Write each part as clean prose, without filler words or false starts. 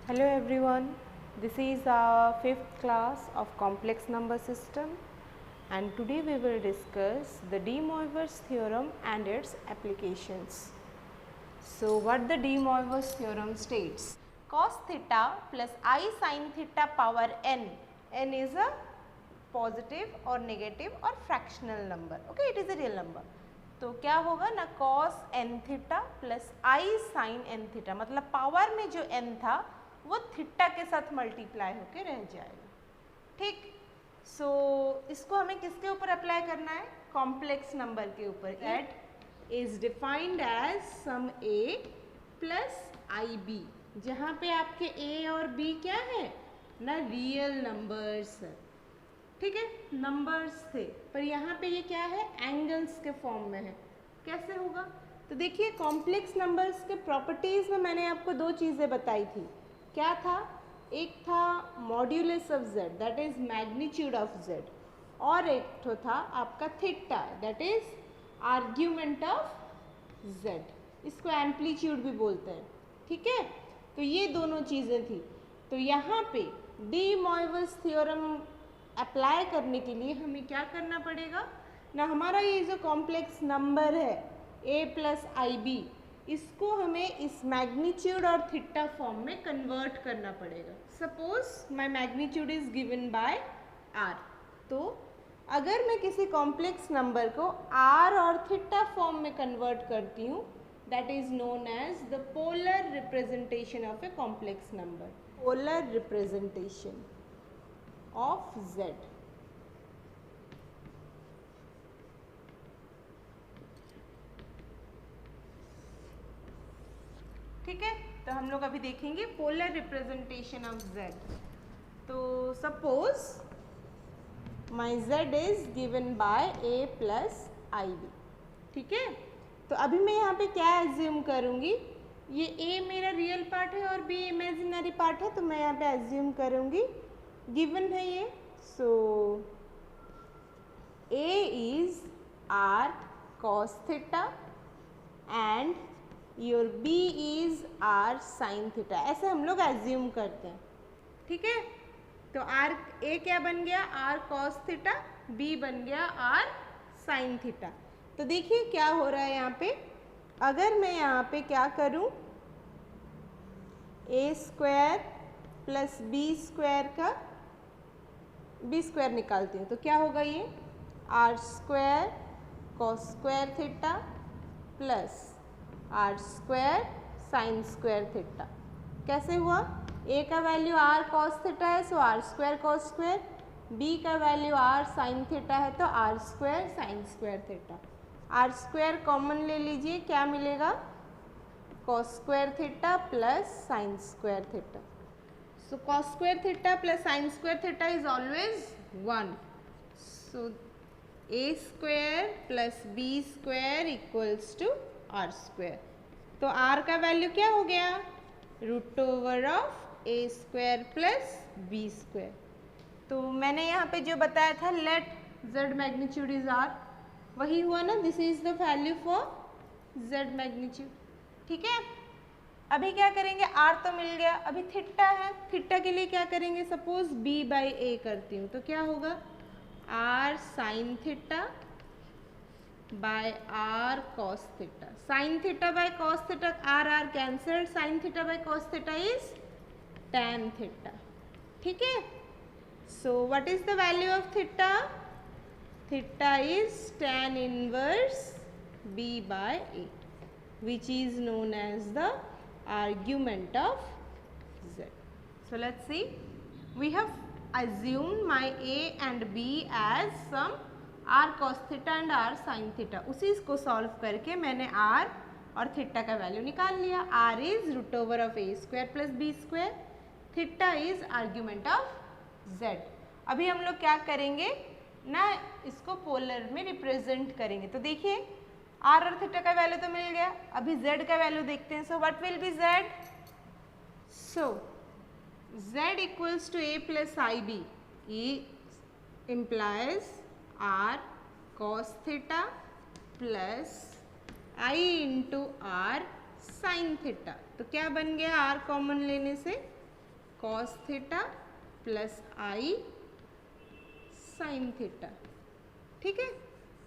Hello everyone, this is our 5th class of complex number system and today we will discuss the De Moivre's theorem and its applications. So what the De Moivre's theorem states? Cos theta plus I sin theta power n is a positive or negative or fractional number, okay, it is a real number. तो क्या होगा ना cos n theta plus I sin n theta, मतलब power में जो n था वो theta के साथ मल्टीप्लाई होके रह जाएगा, ठीक। सो इसको हमें किसके ऊपर अप्लाई करना है? कॉम्प्लेक्स नंबर के ऊपर। That is defined as some a plus i b, जहाँ पे आपके a और b क्या है ना, रियल नंबर्स है, ठीक है, नंबर्स थे, पर यहाँ पे ये क्या है, एंगल्स के फॉर्म में है। कैसे होगा? तो देखिए कॉम्प्लेक्स नंबर्स के प्रॉपर्टीज में मैंने आपको दो चीज़ें बताई थी। क्या था? एक था modulus of z, that is magnitude of z, और एक तो था आपका theta, that is argument of z, इसको एम्पलीट्यूड भी बोलते हैं, ठीक है। तो ये दोनों चीज़ें थी। तो यहाँ पे डी मॉइवर्स थ्योरम अप्लाई करने के लिए हमें क्या करना पड़ेगा ना, हमारा ये जो कॉम्प्लेक्स नंबर है a प्लस आई बी, इसको हमें इस मैग्नीट्यूड और थीटा फॉर्म में कन्वर्ट करना पड़ेगा। Suppose my magnitude is given by r, तो अगर मैं किसी कॉम्प्लेक्स नंबर को r और थीटा फॉर्म में कन्वर्ट करती हूँ, that is known as the polar representation of a complex number, polar representation of z। ठीक है, तो हम लोग अभी देखेंगे पोलर रिप्रेजेंटेशन ऑफ z। तो suppose my z is given by a plus i b, ठीक है। तो अभी मैं यहाँ पे क्या एज्यूम करूँगी, ये a मेरा रियल पार्ट है और b इमेजिनरी पार्ट है, तो मैं यहाँ पे एज्यूम करूँगी गिवन है ये, सो a is r cos theta and your b is r sin theta, ऐसे हम लोग एज्यूम करते हैं, ठीक है। तो r a क्या बन गया, r cos थीटा, b बन गया r sin थीटा। तो देखिए क्या हो रहा है यहाँ पे, अगर मैं यहाँ पे क्या करूँ, a square plus b square का b स्क्वायर निकालती हूँ, तो क्या होगा ये r square cos square theta plus r square sine square theta. कैसे हुआ, a का वैल्यू r cos थीटा है, so r square cos square, b का वैल्यू r साइन थीटा है, तो r square sine square theta. r square common ले लीजिए, क्या मिलेगा, cos square theta plus sine square theta. So cos square theta plus sine square theta is always 1, so a square plus b square equals to r square. तो r का value क्या हो गया, root over of a square plus b square. तो मैंने यहाँ पे जो बताया था let z magnitude is r, वही हुआ ना, this is the value for z magnitude, ठीक है। अभी क्या करेंगे, r तो मिल गया, अभी थीटा है, थीटा के लिए क्या करेंगे, सपोज b बाई a करती हूँ, तो क्या होगा r sine theta by r cos theta, sine theta by cos theta, r cancelled, sine theta by cos theta is tan theta, ठीक है। So what is the value of theta, theta is tan inverse b by a, which is known as the argument of z. So let's see, we have assumed my a and b as some r cos theta and r sin theta, उसी को solve करके मैंने r और theta का value निकाल लिया। r is root over of a square plus b square, theta is argument of z। अभी हम लोग क्या करेंगे ना, इसको पोलर में रिप्रेजेंट करेंगे। तो देखिए r और थीटा का वैल्यू तो मिल गया, अभी z का वैल्यू देखते हैं। So what will be z, so z equals to a plus i b, implies r cos theta plus i into r sin theta. तो क्या बन गया, r कॉमन लेने से cos theta plus i sine theta. ठीक है,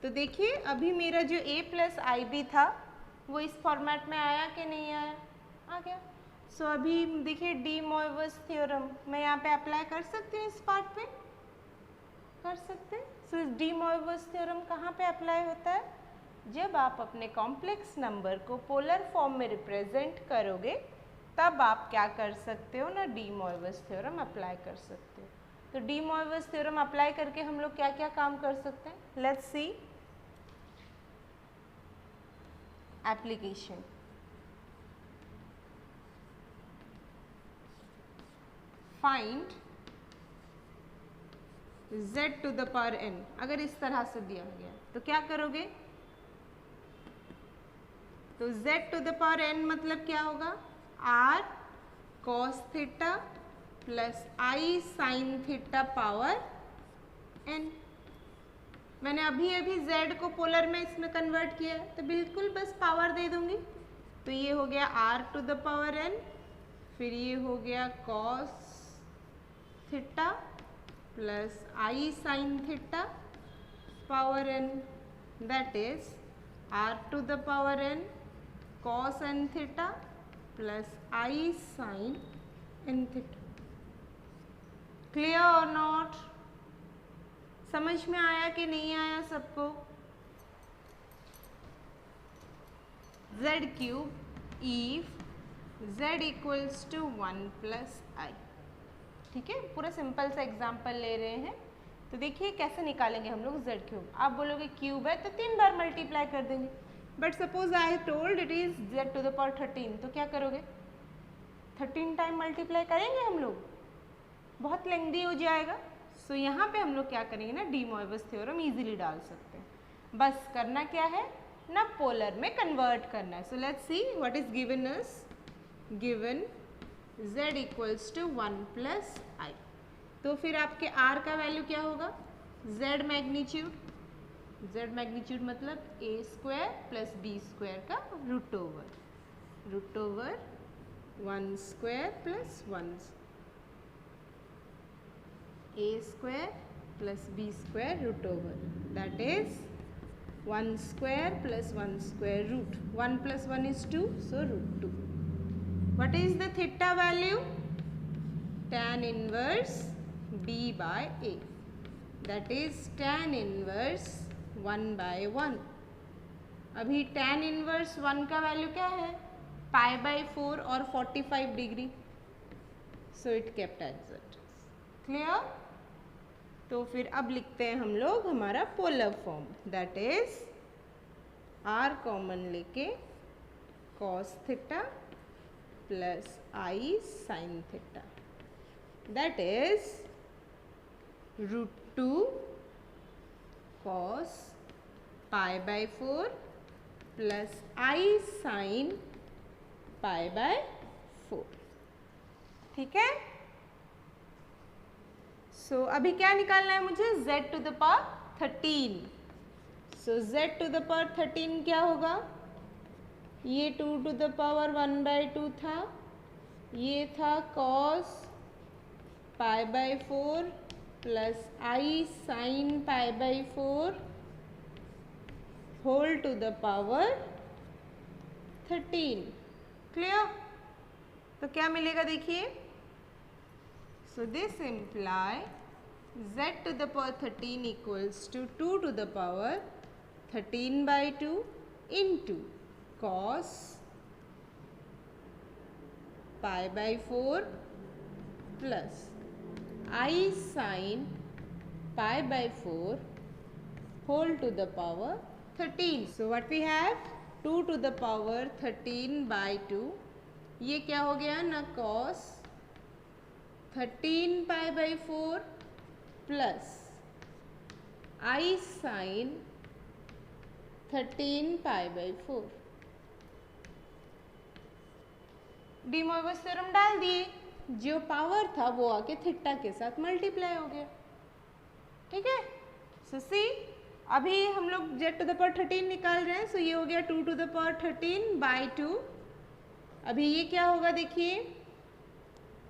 तो देखिए अभी मेरा जो a प्लस आई बी था वो इस फॉर्मेट में आया कि नहीं आया, आ गया। सो अभी देखिए डी मोइवस थ्योरम मैं यहाँ पे अप्लाई कर सकती हूँ, इस पार्ट पे कर सकते हैं। सो डी मोइवस थ्योरम कहाँ पे अप्लाई होता है, जब आप अपने कॉम्प्लेक्स नंबर को पोलर फॉर्म में रिप्रेजेंट करोगे तब आप क्या कर सकते हो ना, डी मोइवस थ्योरम अप्लाई कर सकते हो। तो डी मोइवस थ्योरम अप्लाई करके हम लोग क्या क्या काम कर सकते हैं, let's see application. Find z to the power n, अगर इस तरह से दिया गया तो क्या करोगे, तो z to the power n मतलब क्या होगा, r cos theta plus i sine theta power n। मैंने अभी z को पोलर में इसमें कन्वर्ट किया है तो बिल्कुल बस पावर दे दूंगी, तो ये हो गया r to the power n, फिर ये हो गया cos theta plus i sine theta power n, that is r to the power n cos n theta plus i sine n theta. Clear और नॉट, समझ में आया कि नहीं आया सबको। z cube if z equals to 1 plus i. ठीक है, पूरा सिंपल सा एग्जाम्पल ले रहे हैं। तो देखिए कैसे निकालेंगे हम लोग z क्यूब। आप बोलोगे क्यूब है तो 3 बार मल्टीप्लाई कर देंगे, but suppose I told it is z to the power 13, तो क्या करोगे, 13 टाइम मल्टीप्लाई करेंगे हम लोग, बहुत लेंथी हो जाएगा। सो यहाँ पे हम लोग क्या करेंगे ना, डी मोइवस थ्योरम इजीली डाल सकते हैं। बस करना क्या है ना, पोलर में कन्वर्ट करना है। So let's see what is given us, given z equals to 1 plus i, तो फिर आपके r का वैल्यू क्या होगा, z मैग्नीट्यूड, z मैग्नीट्यूड मतलब a square plus b square का root over 1 square plus 1 a square plus b square root over, that is 1 square plus 1 square root, 1 plus 1 is 2, so root 2. What is the theta value? Tan inverse b by a, that is tan inverse 1 by 1. अभी tan inverse 1 का value क्या है, पाई by 4 और 45 degree, so it kept as it is. Clear? तो फिर अब लिखते हैं हम लोग हमारा polar form, that is r common लेके cos theta plus i sine theta, that is root 2 cos pi by 4 plus i sine pi by 4। ठीक है, सो अभी क्या निकालना है मुझे, z to the power 13। So z to the power 13 क्या होगा, ये 2 टू द पावर 1 बाई 2 था, ये था cos pi by 4 plus i sine pi by 4 whole to the power 13। Clear, तो क्या मिलेगा देखिए, so this imply z to the power 13 equals to 2 to the power 13 by 2 into cos pi by 4 plus I sin pi by 4 whole to the power 13. So what we have, 2 to the power 13 by 2, ये क्या हो गया ना, cos 13 pi by 4 plus I sine 13 pi by 4। De Moivre theorem डाल दिए, जो power था वो आके थीटा के साथ मल्टीप्लाई हो गया। ठीक है, सो सी अभी हम लोग z टू द पावर 13 निकाल रहे हैं, सो ये हो गया 2 टू द पावर 13 बाई 2। अभी ये क्या होगा देखिए,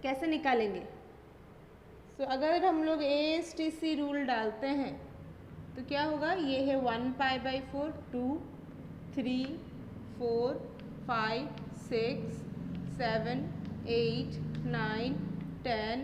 कैसे निकालेंगे? सो अगर हम लोग ASTC रूल डालते हैं तो क्या होगा? ये है 1π/4, 2, 3, 4, 5, 6, 7, 8, 9, 10,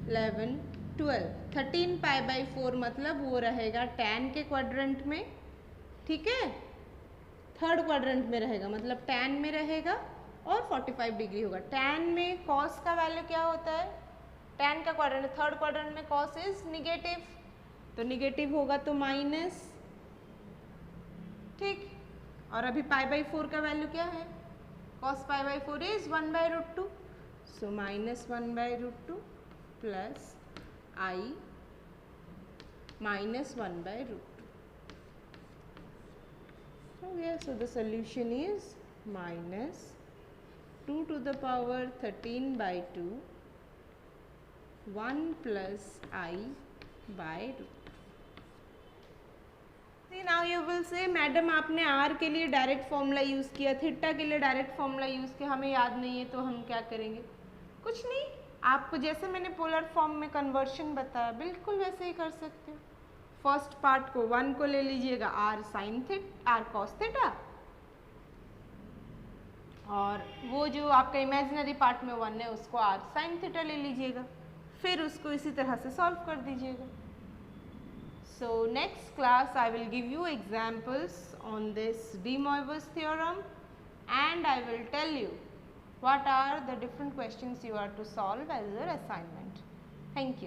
11, 12, 13π/4 मतलब वो रहेगा tan के क्वाड्रेंट में, ठीक है, थर्ड क्वाड्रेंट में रहेगा, मतलब tan में रहेगा और 45 डिग्री होगा। tan में cos का वैल्यू क्या होता है? tan का क्वाड्रेंट, थर्ड क्वाड्रेंट में cos इज निगेटिव, तो निगेटिव होगा तो माइनस, ठीक। और अभी π/4 का वैल्यू क्या है? cos π/4 is 1/√2, so -1/√2 plus I -1/√2. So the solution is -2 to the power 13/2, 1 plus I/√2. Now you will say madam आपने आर के लिए डायरेक्ट फॉर्मूला यूज़ किया, थीटा के लिए डायरेक्ट फॉर्मूला यूज़ किया, हमें याद नहीं है तो हम क्या करेंगे? कुछ नहीं, आपको जैसे मैंने पोलर फॉर्म में कन्वर्शन बताया बिल्कुल वैसे ही कर सकते हो। फर्स्ट पार्ट को 1 को ले लीजिएगा r sine theta, r cos theta, और वो जो आपका इमेजिनरी पार्ट में 1 है उसको आर साइन थीटा ले लीजिएगा, फिर उसको इसी तरह से सॉल्व कर दीजिएगा। So next class I will give you examples on this De Moivre's theorem, and I will tell you what are the different questions you are to solve as your assignment. Thank you.